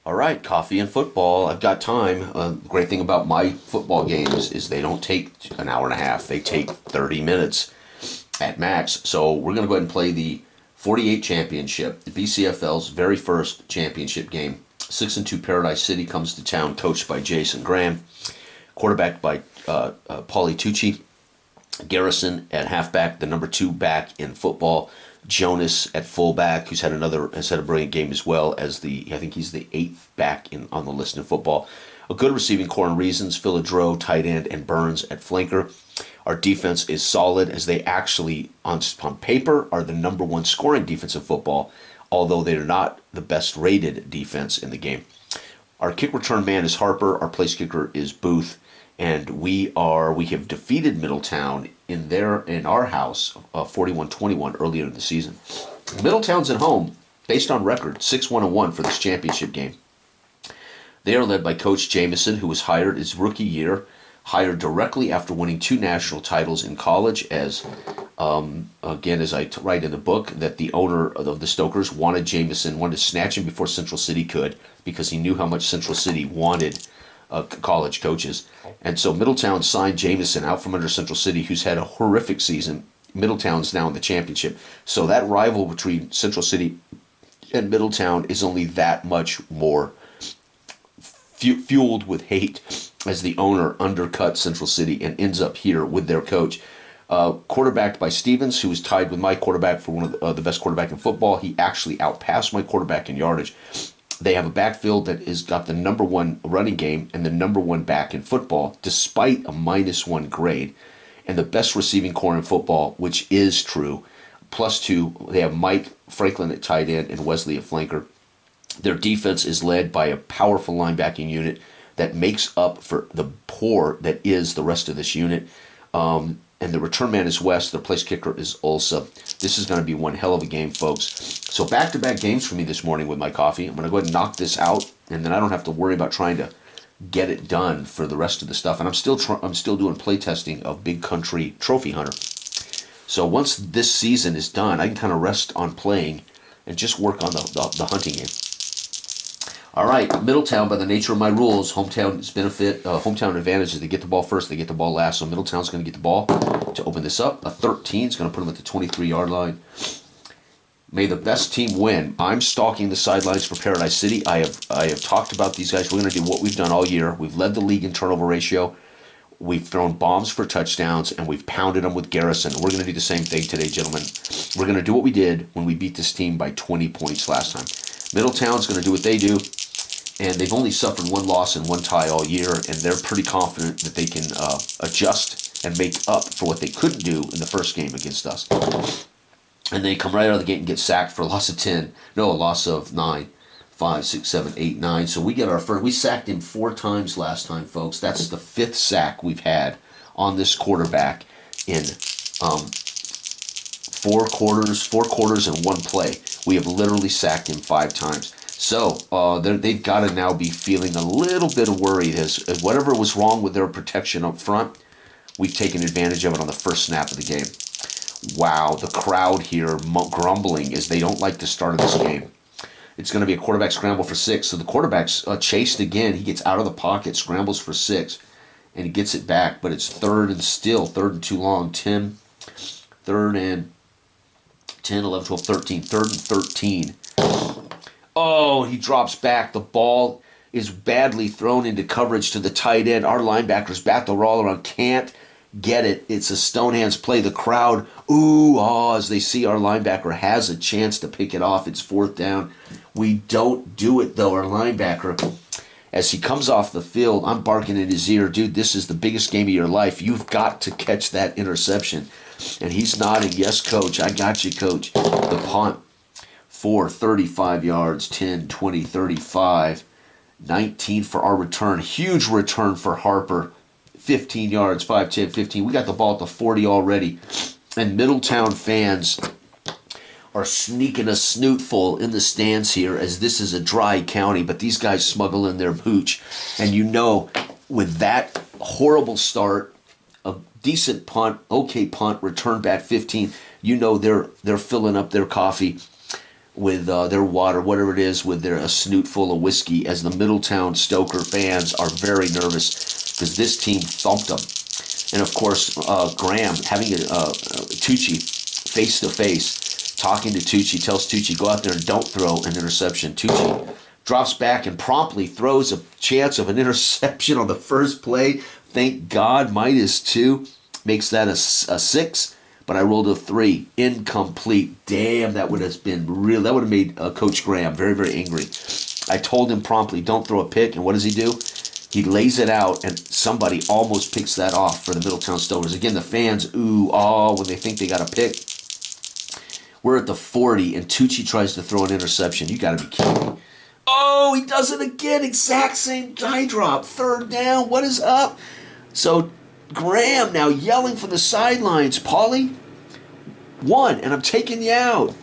All right, coffee and football. I've got time. Great thing about my football games is they don't take an hour and a half. They take 30 minutes at max. So we're going to go ahead and play the 48 championship, the BCFL's very first championship game. 6-2 Paradise City comes to town, coached by Jason Graham, quarterback by Paulie Tucci. Garrison at halfback, the number 2 back in football. Jonas at fullback, who's had a brilliant game as well as I think he's the 8th back on the list in football. A good receiving core and reasons, Philidreau, tight end, and Burns at flanker. Our defense is solid as they actually, on paper, are the number 1 scoring defense in football, although they're not the best rated defense in the game. Our kick return man is Harper. Our place kicker is Booth. And we have defeated Middletown in our house 41-21 earlier in the season. Middletown's at home, based on record, 6-1-1 for this championship game. They are led by Coach Jameson, who was hired his rookie year, hired directly after winning 2 national titles in college. As I write in the book, that the owner of the Stokers wanted to snatch him before Central City could, because he knew how much Central City wanted college coaches. And so Middletown signed Jameson out from under Central City, who's had a horrific season. Middletown's now in the championship. So that rival between Central City and Middletown is only that much more fueled with hate as the owner undercuts Central City and ends up here with their coach. Quarterbacked by Stevens, who is tied with my quarterback for one of the best quarterback in football. He actually outpassed my quarterback in yardage. They have a backfield that has got the number 1 running game and the number 1 back in football, despite a -1 grade, and the best receiving core in football, which is true. +2, they have Mike Franklin at tight end and Wesley at flanker. Their defense is led by a powerful linebacking unit that makes up for the poor that is the rest of this unit. And the return man is West. Their place kicker is Ulsa. This is going to be one hell of a game, folks. So back-to-back games for me this morning with my coffee. I'm going to go ahead and knock this out, and then I don't have to worry about trying to get it done for the rest of the stuff. And I'm still doing play testing of Big Country Trophy Hunter. So once this season is done, I can kind of rest on playing and just work on the hunting game. All right, Middletown, by the nature of my rules, hometown's benefit, hometown advantage is they get the ball first, they get the ball last. So Middletown's going to get the ball to open this up. A 13 is going to put them at the 23-yard line. May the best team win. I'm stalking the sidelines for Paradise City. I have talked about these guys. We're going to do what we've done all year. We've led the league in turnover ratio. We've thrown bombs for touchdowns, and we've pounded them with Garrison. We're going to do the same thing today, gentlemen. We're going to do what we did when we beat this team by 20 points last time. Middletown's going to do what they do. And they've only suffered 1 loss and 1 tie all year, and they're pretty confident that they can adjust and make up for what they couldn't do in the first game against us. And they come right out of the gate and get sacked for a loss of 9, 5, 6, 7, 8, 9. So we get our first. We sacked him 4 times last time, folks. That's the 5th sack we've had on this quarterback in 4 quarters and 1 play. We have literally sacked him 5 times. So they've got to now be feeling a little bit of worry as whatever was wrong with their protection up front, we've taken advantage of it on the first snap of the game. Wow, the crowd here grumbling as they don't like the start of this game. It's going to be a quarterback scramble for 6. So the quarterback's chased again. He gets out of the pocket, scrambles for 6, and he gets it back. But it's third and too long. 10, 3rd and 10, 11, 12, 13. 3rd and 13. Oh, he drops back. The ball is badly thrown into coverage to the tight end. Our linebackers bat the roll around, can't get it. It's a stone hands play. The crowd, as they see our linebacker has a chance to pick it off. It's 4th down. We don't do it, though. Our linebacker, as he comes off the field, I'm barking in his ear, dude, this is the biggest game of your life. You've got to catch that interception. And he's nodding, yes, coach. I got you, coach. The punt. 4, 35 yards, 10, 20, 35, 19 for our return. Huge return for Harper. 15 yards, 5, 10, 15. We got the ball at the 40 already. And Middletown fans are sneaking a snootful in the stands here as this is a dry county, but these guys smuggle in their hooch. And you know, with that horrible start, a decent punt, okay punt, return back 15, you know they're filling up their coffee. with their water, whatever it is, with their a snoot full of whiskey, as the Middletown Stoker fans are very nervous because this team thumped them. And of course, Graham having Tucci face to face, talking to Tucci, tells Tucci, go out there and don't throw an interception. Tucci drops back and promptly throws a chance of an interception on the first play. Thank God, Midas 2 makes that a 6. But I rolled a 3, incomplete. Damn, that would have been real. That would have made Coach Graham very, very angry. I told him promptly, don't throw a pick. And what does he do? He lays it out, and somebody almost picks that off for the Middletown Stokers. Again, the fans, ooh, oh, when they think they got a pick. We're at the 40, and Tucci tries to throw an interception. You got to be kidding me. Oh, he does it again. Exact same guy drop. 3rd down. What is up? So Graham now yelling from the sidelines, Paulie, 1, and I'm taking you out.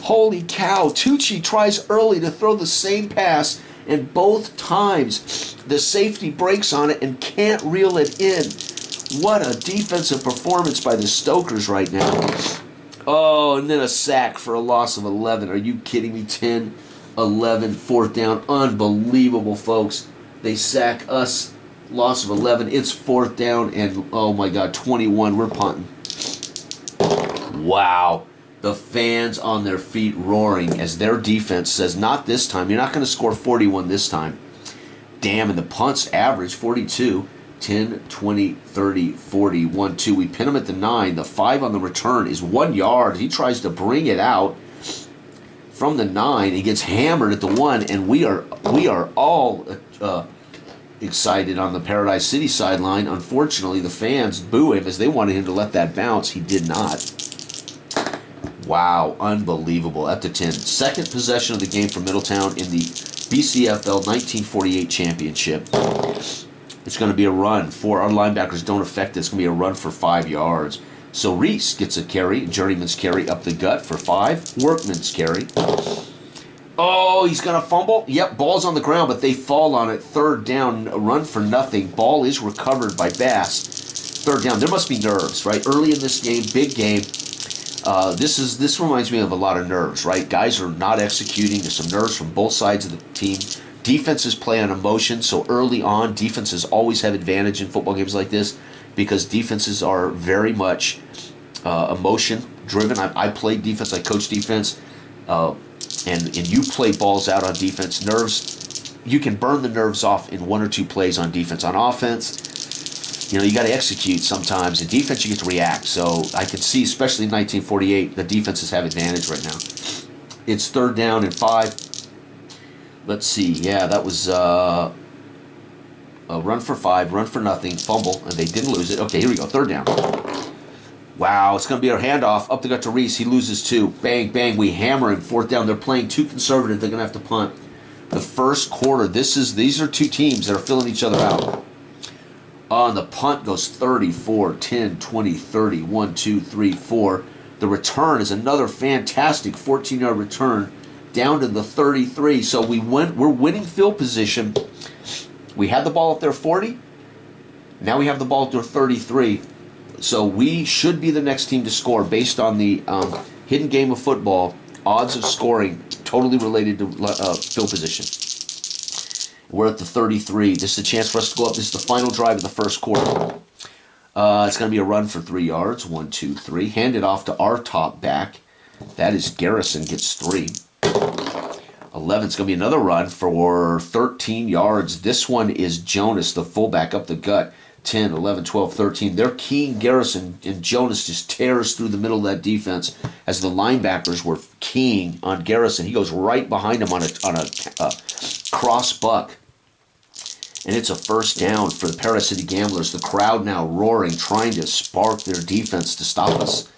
Holy cow. Tucci tries early to throw the same pass, and both times the safety breaks on it and can't reel it in. What a defensive performance by the Stokers right now. Oh, and then a sack for a loss of 11. Are you kidding me? 10, 11, 4th down. Unbelievable, folks. They sack us. Loss of 11. It's 4th down, and oh my God, 21. We're punting. Wow. The fans on their feet roaring as their defense says, not this time. You're not going to score 41 this time. Damn, and the punts average 42. 10, 20, 30, 40, 1, 2. We pin him at the 9. The 5 on the return is 1 yard. He tries to bring it out from the 9. He gets hammered at the 1, and we are all excited on the Paradise City sideline. Unfortunately, the fans boo him as they wanted him to let that bounce. He did not. Wow, unbelievable. At the 10. Second possession of the game for Middletown in the BCFL 1948 championship. It's going to be a run. Our linebackers don't affect it. It's going to be a run for 5 yards. So Reese gets a carry, journeyman's carry up the gut for 5. Workman's carry. Oh, he's going to fumble. Yep, ball's on the ground, but they fall on it. 3rd down, a run for nothing. Ball is recovered by Bass. 3rd down. There must be nerves, right? Early in this game, big game. This reminds me of a lot of nerves, right? Guys are not executing. There's some nerves from both sides of the team. Defenses play on emotion, so early on, defenses always have advantage in football games like this because defenses are very much emotion-driven. I played defense. I coach defense. And you play balls out on defense. Nerves, you can burn the nerves off in 1 or 2 plays on defense. On offense, you got to execute sometimes. In defense, you get to react. So I could see, especially in 1948, the defenses have advantage right now. It's 3rd down and 5. Let's see. Yeah, that was a run for 5, run for nothing, fumble, and they didn't lose it. Okay, here we go. 3rd down. Wow, it's going to be our handoff. Up the gut to Reese. He loses 2. Bang, bang. We hammer him. 4th down. They're playing too conservative. They're going to have to punt. The first quarter, these are 2 teams that are filling each other out. And the punt goes 34, 10, 20, 30, 1, 2, 3, 4. The return is another fantastic 14-yard return down to the 33. So we're winning field position. We had the ball at their 40. Now we have the ball at their 33. So we should be the next team to score based on the hidden game of football. Odds of scoring totally related to field position. We're at the 33. This is a chance for us to go up. This is the final drive of the first quarter. It's going to be a run for 3 yards. 1, 2, 3. Hand it off to our top back. That is Garrison, gets 3. 11 is going to be another run for 13 yards. This one is Jonas, the fullback, up the gut. 10, 11, 12, 13. They're keying Garrison, and Jonas just tears through the middle of that defense as the linebackers were keying on Garrison. He goes right behind him on a cross buck. And it's a 1st down for the Paradise City Gamblers. The crowd now roaring, trying to spark their defense to stop us.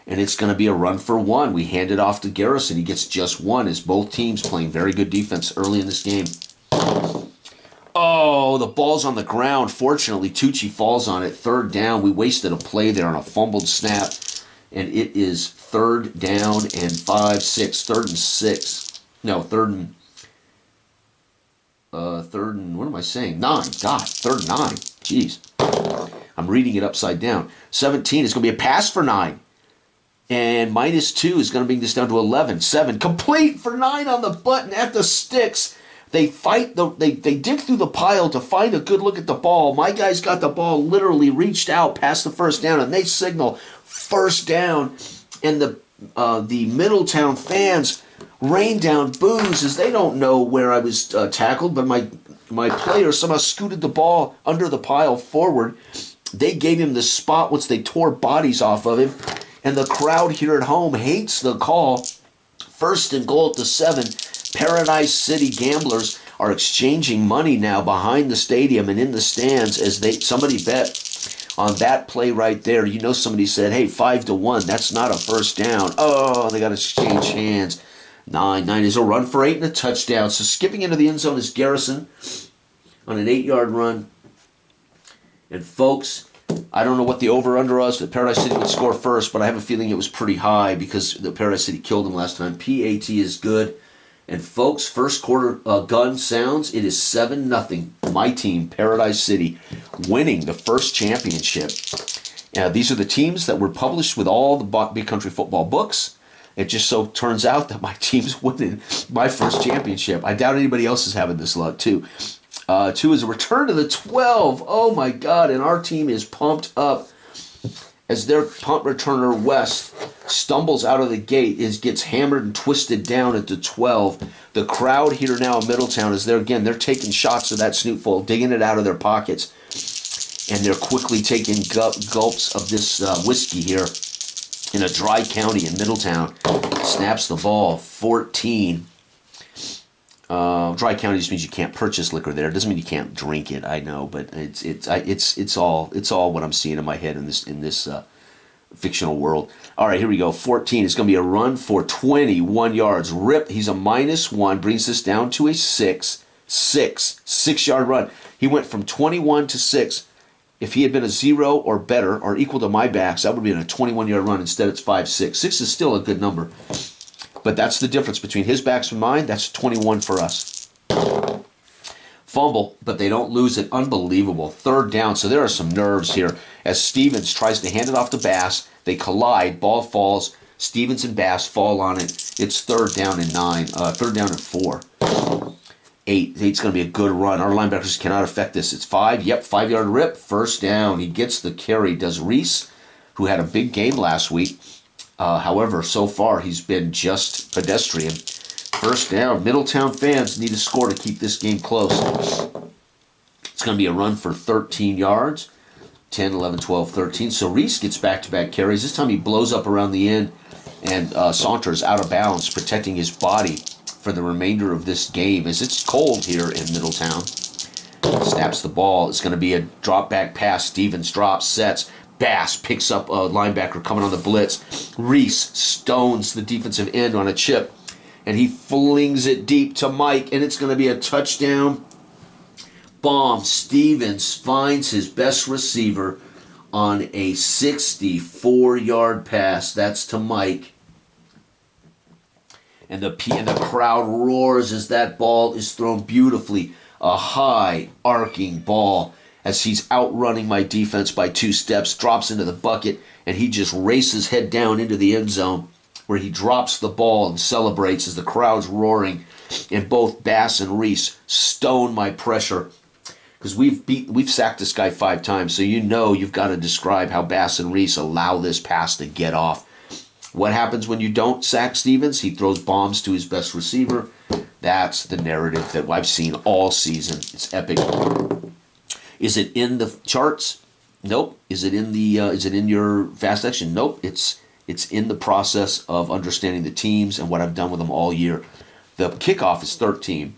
And it's going to be a run for 1. We hand it off to Garrison. He gets just 1 as both teams playing very good defense early in this game. Oh, the ball's on the ground. Fortunately, Tucci falls on it. 3rd down. We wasted a play there on a fumbled snap. And it is 3rd down and 5, 6. 3rd and 6. No, 3rd and, what am I saying? 9. God, 3rd and 9. Jeez. I'm reading it upside down. 17 is going to be a pass for 9. And -2 is going to bring this down to 11. 7. Complete for 9 on the button at the sticks. They fight they dig through the pile to find a good look at the ball. My guys got the ball literally reached out past the first down, and they signal first down. And the Middletown fans rain down boos as they don't know where I was tackled, but my player somehow scooted the ball under the pile forward. They gave him the spot once they tore bodies off of him. And the crowd here at home hates the call. 1st and goal at the 7. Paradise City gamblers are exchanging money now behind the stadium and in the stands as somebody bet on that play right there. You know, somebody said, hey, 5-1, that's not a first down. Oh, they got to exchange hands. 9 is a run for 8 and a touchdown. So skipping into the end zone is Garrison on an 8-yard run. And folks, I don't know what the over-under was that Paradise City would score first, but I have a feeling it was pretty high because the Paradise City killed them last time. PAT is good. And folks, first quarter gun sounds. It is 7-0. My team, Paradise City, winning the first championship. These are the teams that were published with all the Big Country Football books. It just so turns out that my team's winning my first championship. I doubt anybody else is having this luck, too. 2 is a return to the 12. Oh, my God. And our team is pumped up as their punt returner, West, stumbles out of the gate, gets hammered and twisted down at the 12. The crowd here now in Middletown is there again. They're taking shots of that snootful, digging it out of their pockets. And they're quickly taking gulps of this whiskey here in a dry county in Middletown. Snaps the ball, 14. Dry county just means you can't purchase liquor there. It doesn't mean you can't drink it. I know, but it's all what I'm seeing in my head in this fictional world. All right, here we go. 14. It's going to be a run for 21 yards. Rip. He's a -1. Brings this down to a 6-yard run. He went from 21 to 6. If he had been a 0 or better or equal to my backs, that would be a 21-yard run. Instead, it's 5-6. 6 is still a good number. But that's the difference between his backs and mine. That's 21 for us. Fumble, but they don't lose it. Unbelievable. 3rd down. So there are some nerves here. As Stevens tries to hand it off to Bass, they collide. Ball falls. Stevens and Bass fall on it. It's 3rd down and 9. 3rd down and 4. 8. 8's going to be a good run. Our linebackers cannot affect this. It's 5. Yep, 5-yard rip. First down. He gets the carry. Does Reese, who had a big game last week. However, so far, he's been just pedestrian. First down. Middletown fans need to score to keep this game close. It's going to be a run for 13 yards. 10, 11, 12, 13. So Reese gets back-to-back carries. This time he blows up around the end and saunters out of bounds, protecting his body for the remainder of this game as it's cold here in Middletown. Snaps the ball. It's going to be a drop-back pass. Stevens drops, sets. Bass picks up a linebacker coming on the blitz. Reese stones the defensive end on a chip, and he flings it deep to Mike, and it's going to be a touchdown bomb. Stevens finds his best receiver on a 64-yard pass. That's to Mike. And the crowd roars as that ball is thrown beautifully. A high, arcing ball as he's outrunning my defense by 2 steps, drops into the bucket, and he just races head down into the end zone where he drops the ball and celebrates as the crowd's roaring. And both Bass and Reese stone my pressure because we've sacked this guy 5 times, so you know you've got to describe how Bass and Reese allow this pass to get off. What happens when you don't sack Stevens? He throws bombs to his best receiver. That's the narrative that I've seen all season. It's epic. Is it in the charts? Nope. Is it in your fast action? Nope. It's in the process of understanding the teams and what I've done with them all year. The kickoff is 13.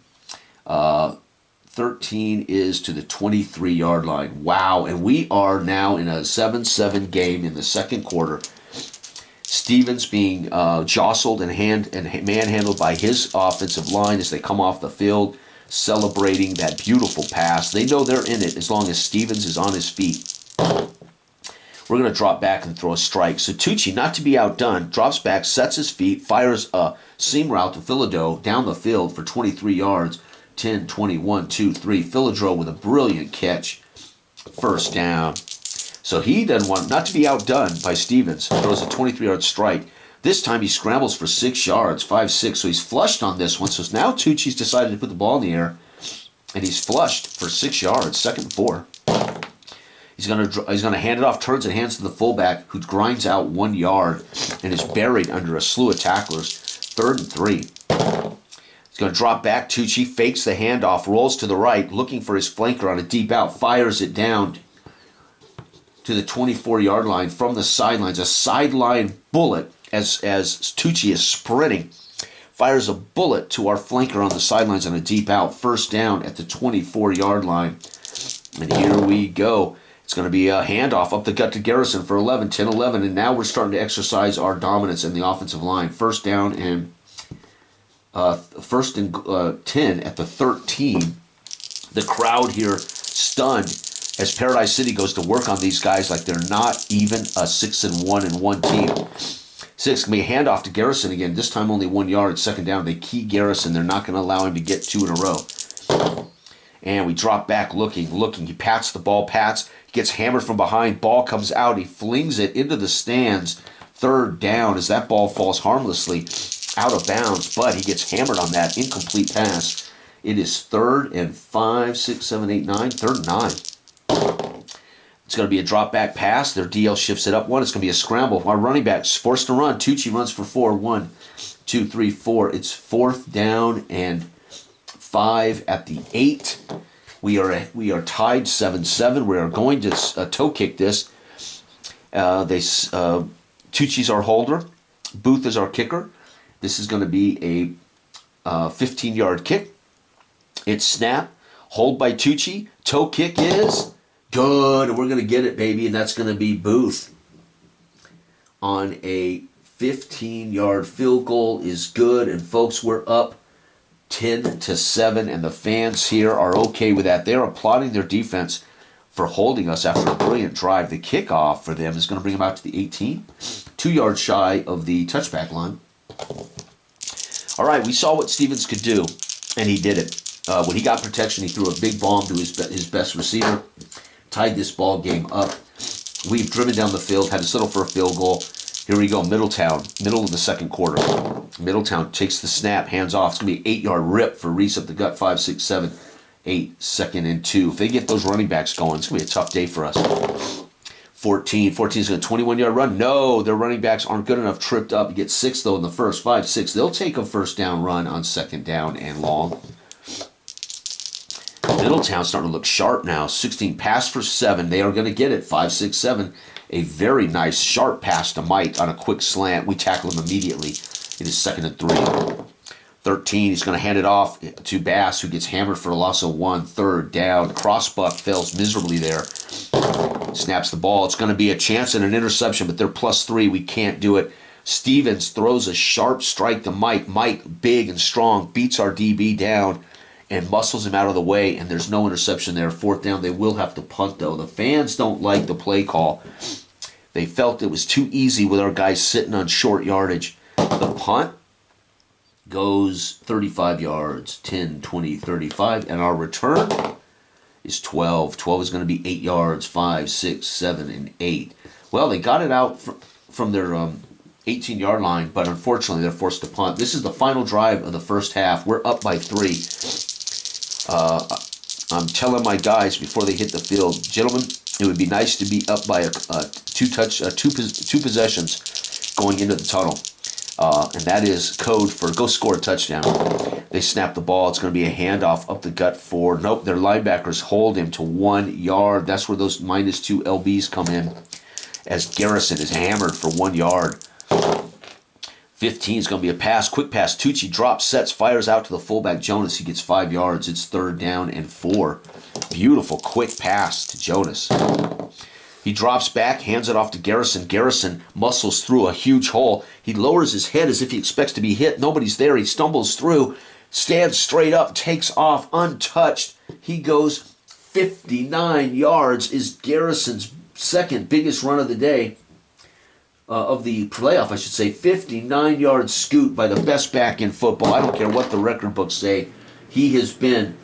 13 is to the 23-yard line. Wow. And we are now in a 7-7 game in the second quarter. Stevens being jostled and manhandled by his offensive line as they come off the field, celebrating that beautiful pass. They know they're in it as long as Stevens is on his feet. We're going to drop back and throw a strike. So Tucci, not to be outdone, drops back, sets his feet, fires a seam route to Philado down the field for 23 yards. 10, 20, 1, 2, 3. Philado with a brilliant catch. First down. So he doesn't want, not to be outdone by Stevens, throws a 23-yard strike. This time he scrambles for 6 yards, 5-6, so he's flushed on this one. So now Tucci's decided to put the ball in the air, and he's flushed for 6 yards, 2nd and 4. He's gonna hand it off, turns and hands to the fullback, who grinds out 1 yard and is buried under a slew of tacklers. 3rd and 3. He's gonna drop back. Tucci fakes the handoff, rolls to the right, looking for his flanker on a deep out, fires it down to the 24-yard line from the sidelines. A sideline bullet as Tucci is sprinting. Fires a bullet to our flanker on the sidelines on a deep out. 1st down at the 24-yard line. And here we go. It's going to be a handoff up the gut to Garrison for 11, 10, 11. And now we're starting to exercise our dominance in the offensive line. 1st down and 1st and 10 at the 13. The crowd here stunned as Paradise City goes to work on these guys like they're not even a 6-1 team. 6 can be a handoff to Garrison again. This time only 1 yard. 2nd down. They key Garrison. They're not going to allow him to get 2 in a row. And we drop back looking. He pats the ball. He gets hammered from behind. Ball comes out. He flings it into the stands. 3rd down as that ball falls harmlessly out of bounds. But he gets hammered on that incomplete pass. It is 3rd and 5, 6, 7, 8, 9. 3rd and 9. It's going to be a drop back pass. Their DL shifts it up 1. It's going to be a scramble. Our running back's forced to run. Tucci runs for 4. 1, 2, 3, 4. It's 4th down and 5 at the 8. We are tied 7-7. We are going to toe kick this. Tucci's our holder. Booth is our kicker. This is going to be a 15-yard kick. It's snap. Hold by Tucci. Toe kick is good. We're going to get it, baby, and that's going to be Booth on a 15-yard field goal is good. And folks, we're up 10-7, and the fans here are okay with that. They're applauding their defense for holding us after a brilliant drive. The kickoff for them is going to bring them out to the 18, 2 yards shy of the touchback line. All right, we saw what Stevens could do, and he did it. When he got protection, he threw a big bomb to his best receiver, tied this ball game up. We've driven down the field, had to settle for a field goal. Here we go, Middletown, middle of the 2nd quarter. Middletown takes the snap, hands off. It's going to be an 8-yard rip for Reese up the gut, 5, 6, 7, 8, 2nd and 2. If they get those running backs going, it's going to be a tough day for us. 14 is going to 21-yard run. No, their running backs aren't good enough, tripped up. You get 6, though, in the first, 5, 6. They'll take a 1st down run on 2nd down and long. Middletown's starting to look sharp now. 16, pass for 7. They are going to get it, 5, 6, 7. A very nice, sharp pass to Mike on a quick slant. We tackle him immediately. It is 2nd and 3. 13, he's going to hand it off to Bass, who gets hammered for a loss of 1. 3rd down. Crossbuck fails miserably there. Snaps the ball. It's going to be a chance and an interception, but they're +3. We can't do it. Stevens throws a sharp strike to Mike. Mike, big and strong, beats our DB down and muscles him out of the way, and there's no interception there. 4th down. They will have to punt, though. The fans don't like the play call. They felt it was too easy with our guys sitting on short yardage. The punt goes 35 yards, 10, 20, 35, and our return is 12. 12 is going to be 8 yards, 5, 6, 7, and 8. Well, they got it out from their 18-yard line, but unfortunately they're forced to punt. This is the final drive of the first half. We're up by 3. I'm telling my guys before they hit the field, gentlemen, it would be nice to be up by two possessions going into the tunnel. And that is code for go score a touchdown. They snap the ball. It's going to be a handoff up the gut for, nope, their linebackers hold him to 1 yard. That's where those -2 LBs come in as Garrison is hammered for 1 yard. 15 is going to be a pass, quick pass. Tucci drops, sets, fires out to the fullback, Jonas. He gets 5 yards. It's 3rd down and 4. Beautiful quick pass to Jonas. He drops back, hands it off to Garrison. Garrison muscles through a huge hole. He lowers his head as if he expects to be hit. Nobody's there. He stumbles through, stands straight up, takes off, untouched. He goes 59 yards, is Garrison's 2nd biggest run of the day. Of the playoff, I should say. 59-yard scoot by the best back in football. I don't care what the record books say. He has been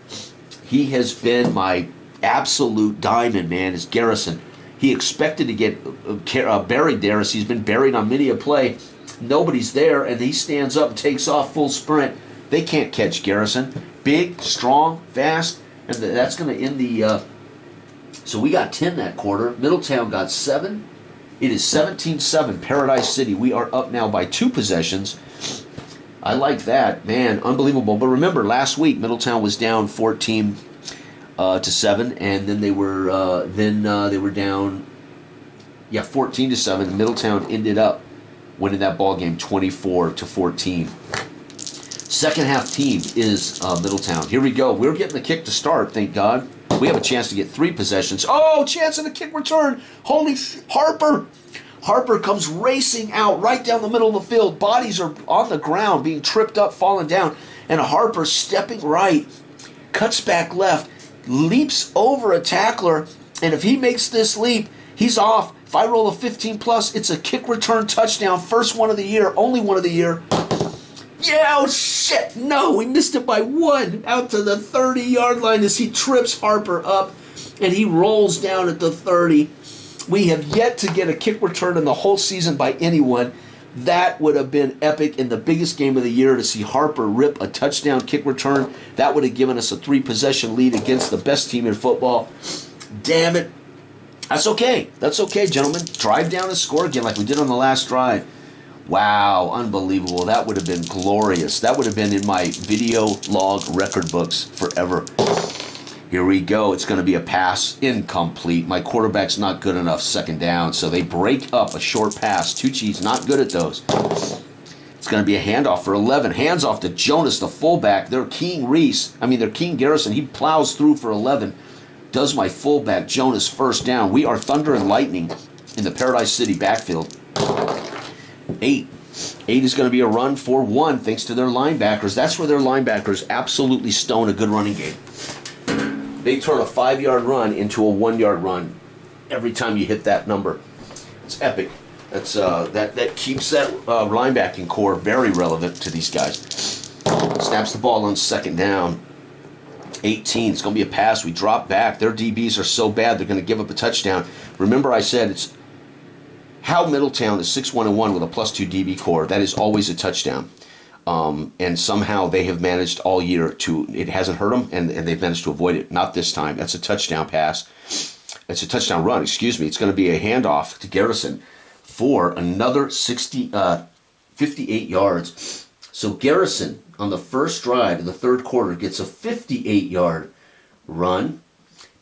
my absolute diamond, man, is Garrison. He expected to get buried there, as he's been buried on many a play. Nobody's there, and he stands up and takes off full sprint. They can't catch Garrison. Big, strong, fast, and that's going to end the... So we got 10 that quarter. Middletown got 7. It is 17-7, Paradise City. We are up now by 2 possessions. I like that, man, unbelievable. But remember, last week Middletown was down 14 to 7, and then they were down 14 to 7. Middletown ended up winning that ball game 24 to 14. Second half team is Middletown. Here we go. We're getting the kick to start, thank God. We have a chance to get 3 possessions. Oh, chance of a kick return. Holy Harper. Harper comes racing out right down the middle of the field. Bodies are on the ground, being tripped up, falling down. And Harper stepping right, cuts back left, leaps over a tackler. And if he makes this leap, he's off. If I roll a 15 plus, it's a kick return touchdown. First one of the year, only one of the year. Yeah, oh shit, no, we missed it by 1 out to the 30-yard line as he trips Harper up and he rolls down at the 30. We have yet to get a kick return in the whole season by anyone. That would have been epic in the biggest game of the year to see Harper rip a touchdown kick return. That would have given us a 3-possession lead against the best team in football. Damn it. That's okay. That's okay, gentlemen. Drive down and score again like we did on the last drive. Wow, unbelievable. That would have been glorious. That would have been in my video log record books forever. Here we go. It's going to be a pass. Incomplete. My quarterback's not good enough. Second down. So they break up a short pass. Tucci's not good at those. It's going to be a handoff for 11. Hands off to Jonas, the fullback. They're King Garrison. He plows through for 11. Does my fullback, Jonas, first down. We are thunder and lightning in the Paradise City backfield. 8 is going to be a run for 1 thanks to their linebackers. That's where their linebackers absolutely stone a good running game. They turn a 5-yard run into a 1-yard run every time you hit that number. It's epic. That's that keeps that linebacking core very relevant to these guys. Snaps the ball on second down. 18. It's going to be a pass. We drop back. Their DBs are so bad they're going to give up a touchdown. Remember I said it's how Middletown is 6-1-1 with a +2 DB core. That is always a touchdown. And somehow they have managed all year it hasn't hurt them, and they've managed to avoid it. Not this time. That's a touchdown pass. It's a touchdown run, excuse me. It's going to be a handoff to Garrison for another 58 yards. So Garrison, on the first drive of the third quarter, gets a 58-yard run,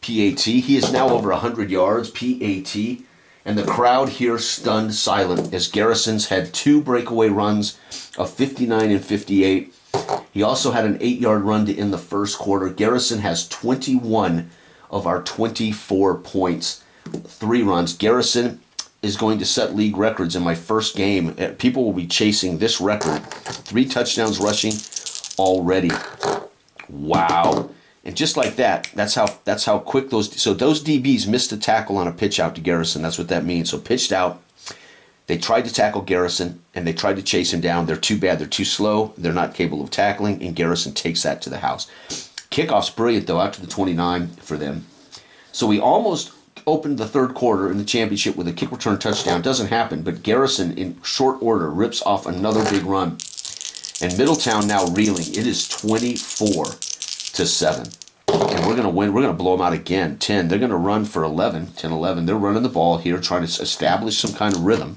PAT. He is now over 100 yards, PAT. And the crowd here stunned silent as Garrison's had 2 breakaway runs of 59 and 58. He also had an 8-yard run to end the first quarter. Garrison has 21 of our 24 points, 3 runs. Garrison is going to set league records in my first game. People will be chasing this record. 3 touchdowns rushing already. Wow. And just like that, that's how quick those DBs missed a tackle on a pitch out to Garrison. That's what that means. So pitched out, they tried to tackle Garrison, and they tried to chase him down. They're too bad. They're too slow. They're not capable of tackling, and Garrison takes that to the house. Kickoff's brilliant, though, out to the 29 for them. So we almost opened the third quarter in the championship with a kick return touchdown. Doesn't happen, but Garrison, in short order, rips off another big run. And Middletown now reeling. It is 24-7. And we're going to win. We're going to blow them out again. 10. They're going to run for 11. 10-11. They're running the ball here, trying to establish some kind of rhythm.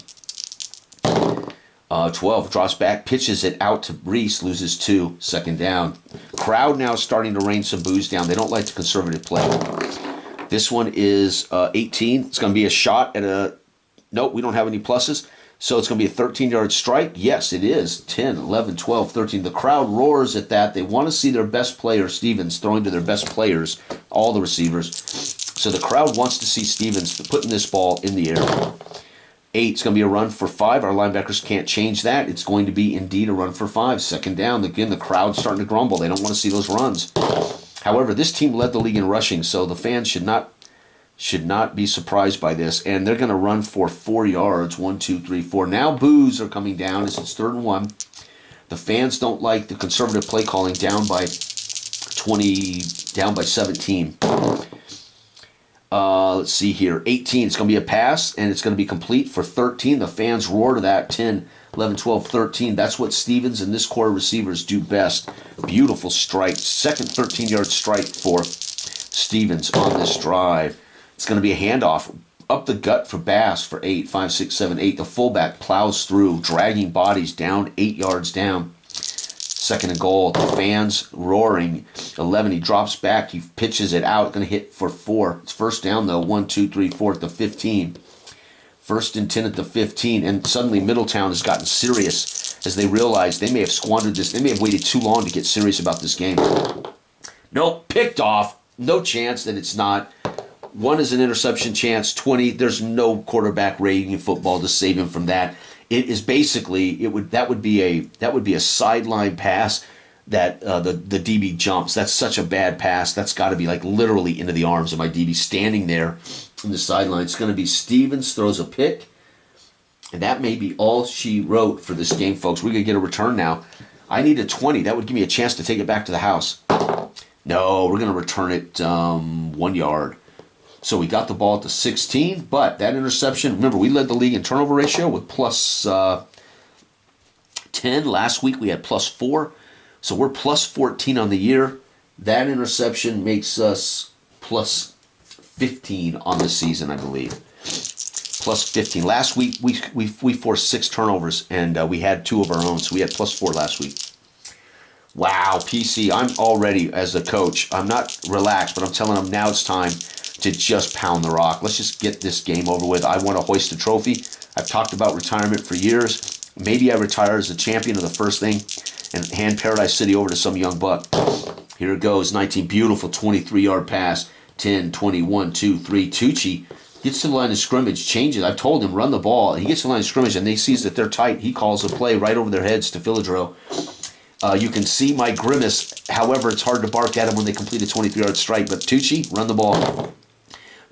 12 drops back, pitches it out to Reese, loses 2. Second down. Crowd now starting to rain some boos down. They don't like the conservative play. This one is 18. It's going to be a shot at a... Nope, we don't have any pluses. So it's going to be a 13-yard strike? Yes, it is. 10, 11, 12, 13. The crowd roars at that. They want to see their best player, Stevens, throwing to their best players, all the receivers. So the crowd wants to see Stevens putting this ball in the air. 8, it's going to be a run for 5. Our linebackers can't change that. It's going to be indeed a run for 5. Second down. Again, the crowd's starting to grumble. They don't want to see those runs. However, this team led the league in rushing, so the fans should not be surprised by this. And they're going to run for 4 yards. 1, 2, 3, 4. Now boos are coming down as it's 3rd and 1. The fans don't like the conservative play calling down by 17. Let's see here. 18. It's going to be a pass, and it's going to be complete for 13. The fans roar to that. 10, 11, 12, 13. That's what Stevens and this core of receivers do best. Beautiful strike. Second 13-yard strike for Stevens on this drive. It's going to be a handoff up the gut for Bass for 8, 5, 6, 7, 8. The fullback plows through, dragging bodies down, 8 yards down. Second and goal. The fans roaring. 11. He drops back. He pitches it out. Going to hit for 4. It's first down though. 1, 2, 3, 4 at the 15. First and 10 at the 15. And suddenly Middletown has gotten serious as they realize they may have squandered this. They may have waited too long to get serious about this game. Nope. Picked off. No chance that it's not. 1 is an interception chance. 20. There's no quarterback rating in football to save him from that. It is basically that would be a sideline pass that the DB jumps. That's such a bad pass. That's got to be like literally into the arms of my DB standing there in the sideline. It's going to be Stevens throws a pick, and that may be all she wrote for this game, folks. We're going to get a return now. I need a 20. That would give me a chance to take it back to the house. No, we're going to return it 1 yard. So we got the ball at the 16, but that interception, remember, we led the league in turnover ratio with plus 10. Last week we had plus 4. So we're plus 14 on the year. That interception makes us plus 15 on the season, I believe. Plus 15. Last week we forced 6 turnovers, and we had 2 of our own, so we had plus 4 last week. Wow, PC, I'm already, as a coach, I'm not relaxed, but I'm telling them now it's time to just pound the rock. Let's just get this game over with. I want to hoist a trophy. I've talked about retirement for years. Maybe I retire as the champion of the first thing and hand Paradise City over to some young buck. Here it goes. 19, beautiful 23-yard pass. 10, 20, 1, 2, 3. Tucci gets to the line of scrimmage, changes. I've told him, run the ball. He gets to the line of scrimmage, and they sees that they're tight. He calls a play right over their heads to Philidro. You can see my grimace. However, it's hard to bark at him when they complete a 23-yard strike. But Tucci, run the ball.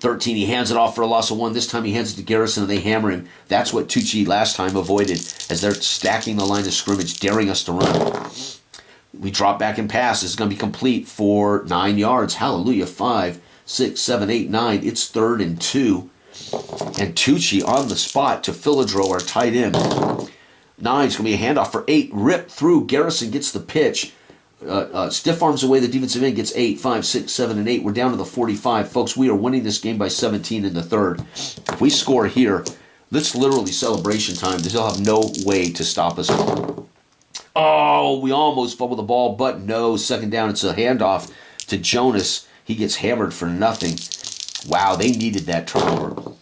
13, he hands it off for a loss of 1. This time he hands it to Garrison, and they hammer him. That's what Tucci last time avoided, as they're stacking the line of scrimmage, daring us to run. We drop back and pass. This is going to be complete for 9 yards. Hallelujah. 5, 6, 7, 8, 9. It's 3rd and 2. And Tucci on the spot to Philidro, our tight end. 9 is going to be a handoff for 8. Rip through. Garrison gets the pitch. Stiff arms away. The defensive end gets 8, 5, 6, 7, and 8. We're down to the 45. Folks, we are winning this game by 17 in the 3rd. If we score here, this literally celebration time. They'll have no way to stop us. Oh, we almost fumbled the ball, but no. Second down, it's a handoff to Jonas. He gets hammered for nothing. Wow, they needed that turnover.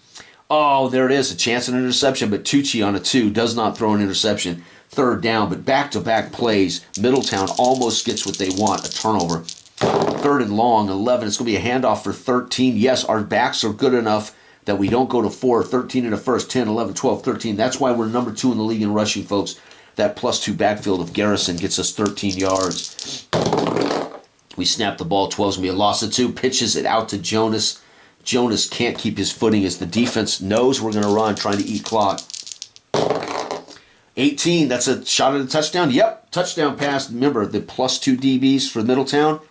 Oh, there it is. A chance at an interception, but Tucci on a 2 does not throw an interception. 3rd down, but back-to-back plays. Middletown almost gets what they want, a turnover. 3rd and long, 11. It's going to be a handoff for 13. Yes, our backs are good enough that we don't go to 4. 13 in the first, 10, 11, 12, 13. That's why we're number 2 in the league in rushing, folks. That +2 backfield of Garrison gets us 13 yards. We snap the ball. 12's going to be a loss of 2. Pitches it out to Jonas. Jonas can't keep his footing as the defense knows we're going to run, trying to eat clock. 18, that's a shot at a touchdown. Yep, touchdown pass. Remember, the +2 DBs for Middletown,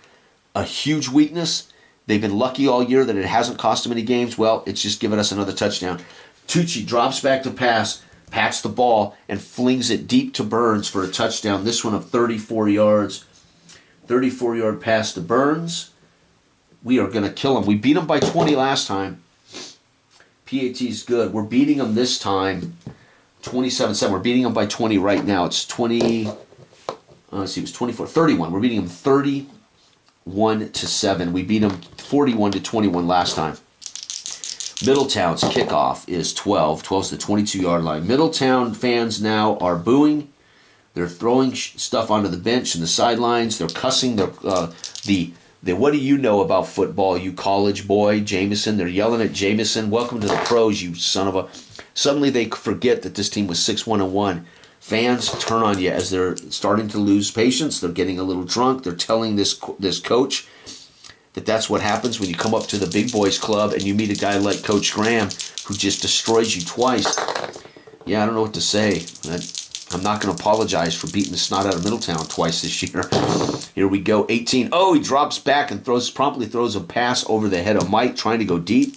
a huge weakness. They've been lucky all year that it hasn't cost them any games. Well, it's just given us another touchdown. Tucci drops back to pass, pats the ball, and flings it deep to Burns for a touchdown. This one of 34 yards. 34-yard pass to Burns. We are going to kill him. We beat him by 20 last time. PAT's good. We're beating them this time 27-7. We're beating them by 20 right now. It's 20. Let's see, it was 24. 31. We're beating them 31-7. We beat them 41-21 last time. Middletown's kickoff is 12. 12's the 22-yard line. Middletown fans now are booing. They're throwing stuff onto the bench and the sidelines. They're cussing the what do you know about football, you college boy, Jameson? They're yelling at Jameson. Welcome to the pros, you son of a... Suddenly they forget that this team was 6-1-1. Fans turn on you as they're starting to lose patience. They're getting a little drunk. They're telling this coach that that's what happens when you come up to the big boys club and you meet a guy like Coach Graham who just destroys you twice. Yeah, I don't know what to say. I'm not going to apologize for beating the snot out of Middletown twice this year. Here we go, 18. Oh, he drops back and promptly throws a pass over the head of Mike, trying to go deep.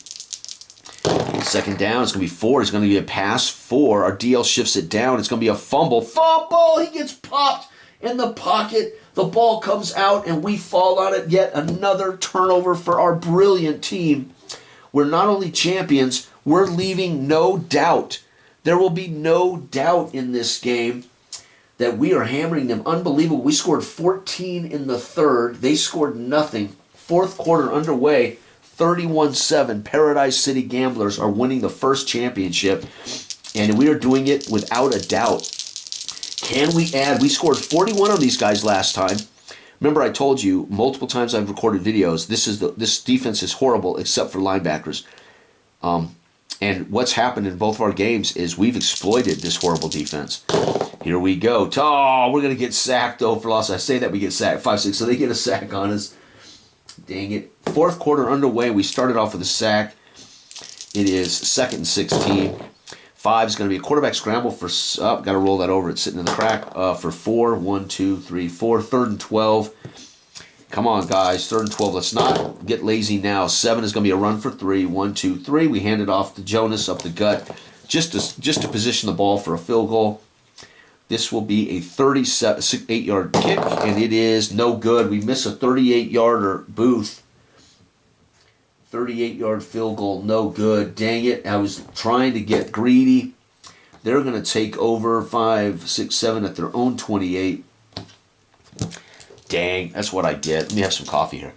Second down, it's going to be 4. It's going to be a pass 4. Our DL shifts it down. It's going to be a fumble. Fumble! He gets popped in the pocket. The ball comes out, and we fall on it. Yet another turnover for our brilliant team. We're not only champions, we're leaving no doubt. There will be no doubt in this game that we are hammering them. Unbelievable. We scored 14 in the third. They scored nothing. Fourth quarter underway. 31-7. Paradise City Gamblers are winning the first championship, and we are doing it without a doubt. Can we add? We scored 41 on these guys last time. Remember, I told you multiple times I've recorded videos. This defense is horrible except for linebackers. And what's happened in both of our games is we've exploited this horrible defense. Here we go. Oh, we're gonna get sacked though for loss. I say that we get sacked 5-6, so they get a sack on us. Dang it. Fourth quarter underway. We started off with a sack. It is 2nd and 16. 5 is going to be a quarterback scramble for... Oh, got to roll that over. It's sitting in the crack for 4. 1, 2, 3, 4. 3rd and 12. Come on, guys. 3rd and 12. Let's not get lazy now. 7 is going to be a run for 3. 1, 2, 3. We hand it off to Jonas up the gut just to position the ball for a field goal. This will be a 38-yard kick, and it is no good. We miss a 38-yarder, Booth. 38-yard field goal, no good. Dang it. I was trying to get greedy. They're going to take over 5, 6, 7 at their own 28. Dang, that's what I get. Let me have some coffee here.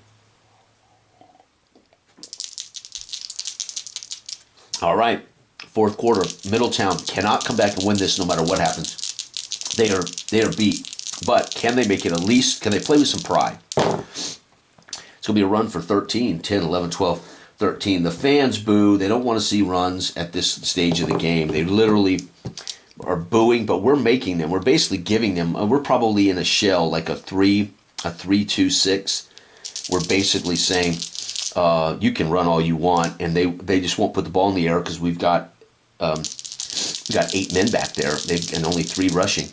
All right, fourth quarter. Middletown cannot come back and win this no matter what happens. They are beat. But can they make it at least? Can they play with some pride? It's going to be a run for 13, 10, 11, 12, 13. The fans boo. They don't want to see runs at this stage of the game. They literally are booing, but we're making them. We're basically giving them. We're probably in a shell, like a 3-2-6. We're basically saying you can run all you want, and they just won't put the ball in the air because we've got 8 men back there. And only 3 rushing.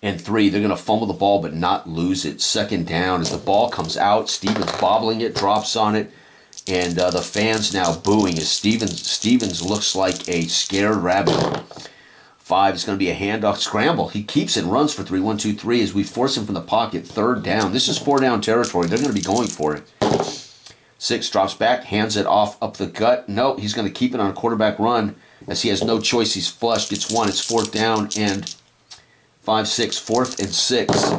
And 3, they're going to fumble the ball but not lose it. Second down, as the ball comes out, Stevens bobbling it, drops on it, and the fans now booing as Stevens looks like a scared rabbit. 5 is going to be a handoff scramble. He keeps it, runs for 3, 1, 2, 3 as we force him from the pocket. 3rd down. This is 4-down territory. They're going to be going for it. 6 drops back, hands it off up the gut. No, he's going to keep it on a quarterback run as he has no choice. He's flushed. Gets 1. It's 4th down and 5, 6, 4th and 6.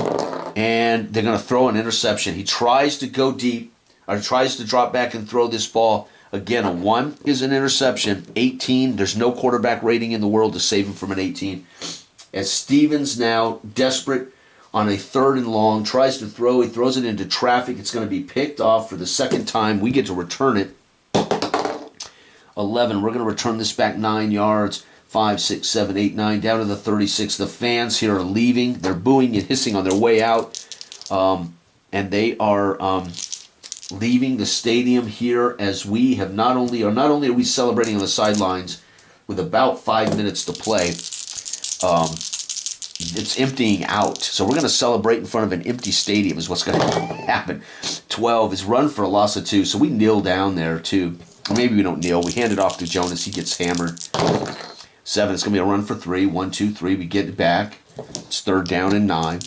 And they're going to throw an interception. He tries to go deep, or tries to drop back and throw this ball. Again, a 1 is an interception. 18, there's no quarterback rating in the world to save him from an 18. As Stevens now, desperate on a 3rd and long, tries to throw. He throws it into traffic. It's going to be picked off for the 2nd time. We get to return it. 11, we're going to return this back 9 yards. 5, 6, 7, 8, 9, down to the 36. The fans here are leaving. They're booing and hissing on their way out. And they are leaving the stadium here as we have not only are we celebrating on the sidelines with about 5 minutes to play, it's emptying out. So we're going to celebrate in front of an empty stadium is what's going to happen. 12 is run for a loss of 2. So we kneel down there too. Or maybe we don't kneel. We hand it off to Jonas. He gets hammered. 7, it's going to be a run for 3. 1, 2, 3. We get it back. It's 3rd down and 9.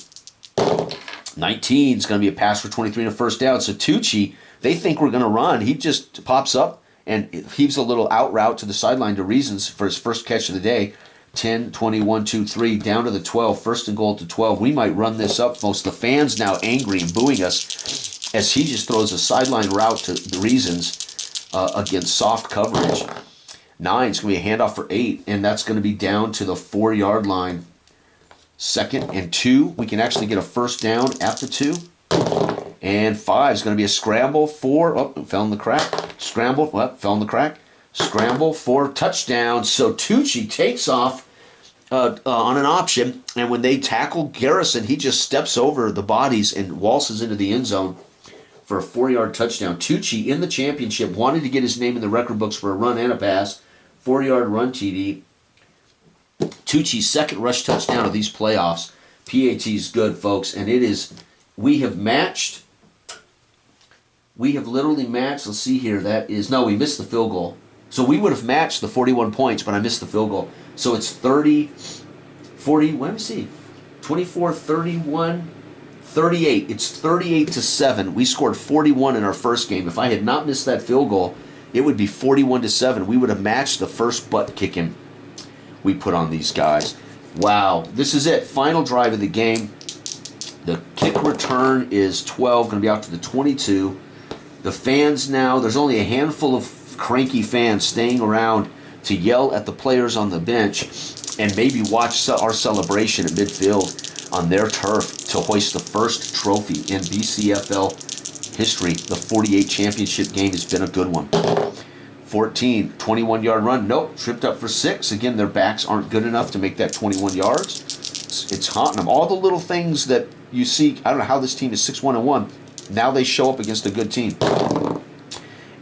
19 is going to be a pass for 23 and a 1st down. So Tucci, they think we're going to run. He just pops up and heaves a little out route to the sideline to Reasons for his first catch of the day. 10, 20, 1, 2, 3, down to the 12. 1st and goal to 12. We might run this up, folks. The fans now angry and booing us as he just throws a sideline route to the Reasons against soft coverage. 9 is going to be a handoff for 8, and that's going to be down to the 4-yard line. 2nd and 2. We can actually get a 1st down at the 2. And 5 is going to be a scramble for... Oh, fell in the crack. Scramble. Well, fell in the crack. Scramble for touchdown. So Tucci takes off on an option, and when they tackle Garrison, he just steps over the bodies and waltzes into the end zone for a 4-yard touchdown. Tucci in the championship wanted to get his name in the record books for a run and a pass. 4-yard run TD. Tucci's second rush touchdown of these playoffs. PAT's good, folks, and it is, we have literally matched, let's see here, that is, no, we missed the field goal. So we would have matched the 41 points, but I missed the field goal. So it's 30, 40, let me see, 24, 31, 38. It's 38-7. We scored 41 in our first game. If I had not missed that field goal, it would be 41-7. We would have matched the first butt kicking we put on these guys. Wow, this is it. Final drive of the game. The kick return is 12, going to be out to the 22. The fans now, there's only a handful of cranky fans staying around to yell at the players on the bench and maybe watch our celebration at midfield on their turf to hoist the first trophy in BCFL history. The 48 championship game has been a good one. 14, 21-yard run. Nope, tripped up for 6. Again, their backs aren't good enough to make that 21 yards. It's haunting them. All the little things that you see, I don't know how this team is 6-1-1. Now they show up against a good team.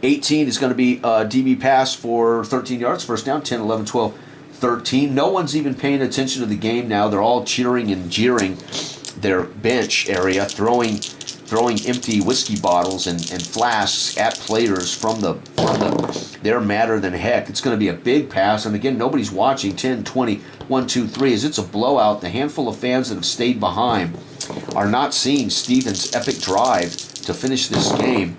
18 is going to be DB pass for 13 yards, first down, 10, 11, 12, 13. No one's even paying attention to the game now. They're all cheering and jeering their bench area, throwing empty whiskey bottles and flasks at players from the. They're madder than heck. It's going to be a big pass, and again, nobody's watching. 10, 20, 1, 2, 3. As it's a blowout, the handful of fans that have stayed behind are not seeing Stevens' epic drive to finish this game.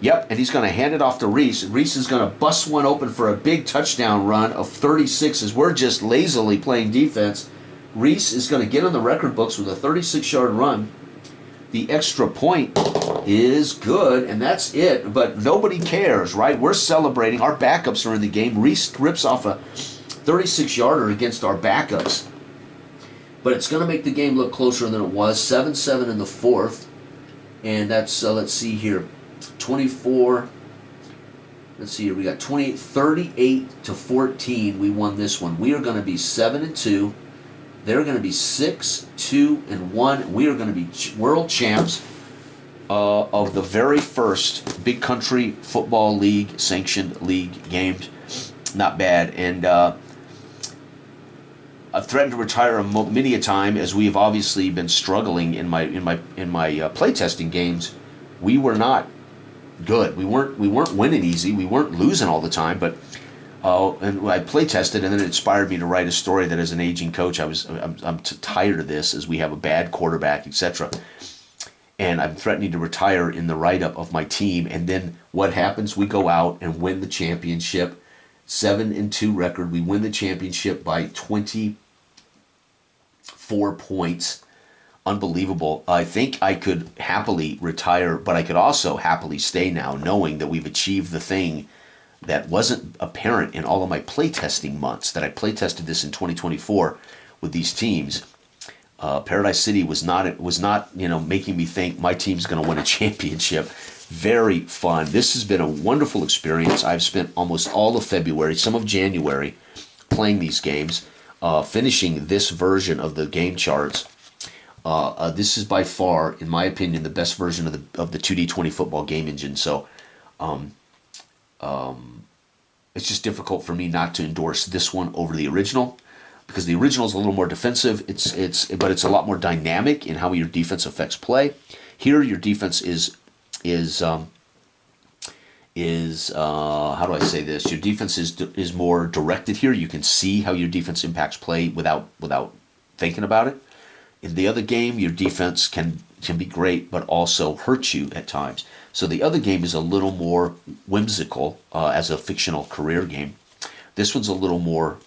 Yep, and he's going to hand it off to Reese. Reese is going to bust one open for a big touchdown run of 36 as we're just lazily playing defense. Reese is going to get on the record books with a 36-yard run. The extra point is good, and that's it. But nobody cares, right? We're celebrating. Our backups are in the game. Reese rips off a 36-yarder against our backups. But it's going to make the game look closer than it was. 7-7 in the fourth. And that's, let's see here, 24. Let's see here. We got 38-14. We won this one. We are going to be 7-2. They're going to be 6-2-1. We are going to be world champs of the very first Big Country Football League sanctioned league games. Not bad. And I've threatened to retire many a time, as we have obviously been struggling in my playtesting games. We were not good. We weren't winning easy. We weren't losing all the time, but. And I play tested, and then it inspired me to write a story that, as an aging coach, I'm tired of this, as we have a bad quarterback, etc. And I'm threatening to retire in the write-up of my team. And then what happens? We go out and win the championship, 7-2 record. We win the championship by 24 points. Unbelievable. I think I could happily retire, but I could also happily stay now, knowing that we've achieved the thing that wasn't apparent in all of my playtesting months, that I playtested this in 2024 with these teams. Paradise City was not making me think my team's going to win a championship. Very fun. This has been a wonderful experience. I've spent almost all of February, some of January, playing these games, finishing this version of the game charts. This is by far, in my opinion, the best version of the 2D20 football game engine. So. It's just difficult for me not to endorse this one over the original, because the original is a little more defensive. But it's a lot more dynamic in how your defense affects play. Here, your defense is how do I say this? Your defense is more directed here. You can see how your defense impacts play without thinking about it. In the other game, your defense can be great, but also hurt you at times. So the other game is a little more whimsical as a fictional career game. This one's a little more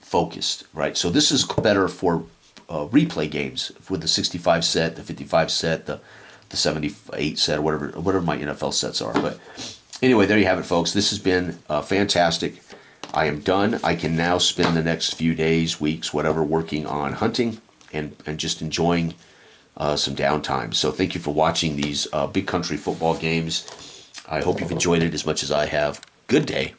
focused, right? So this is better for replay games with the 65 set, the 55 set, the 78 set, or whatever my NFL sets are. But anyway, there you have it, folks. This has been fantastic. I am done. I can now spend the next few days, weeks, whatever, working on hunting and just enjoying some downtime. So thank you for watching these Big Country football games. I hope you've enjoyed it as much as I have. Good day.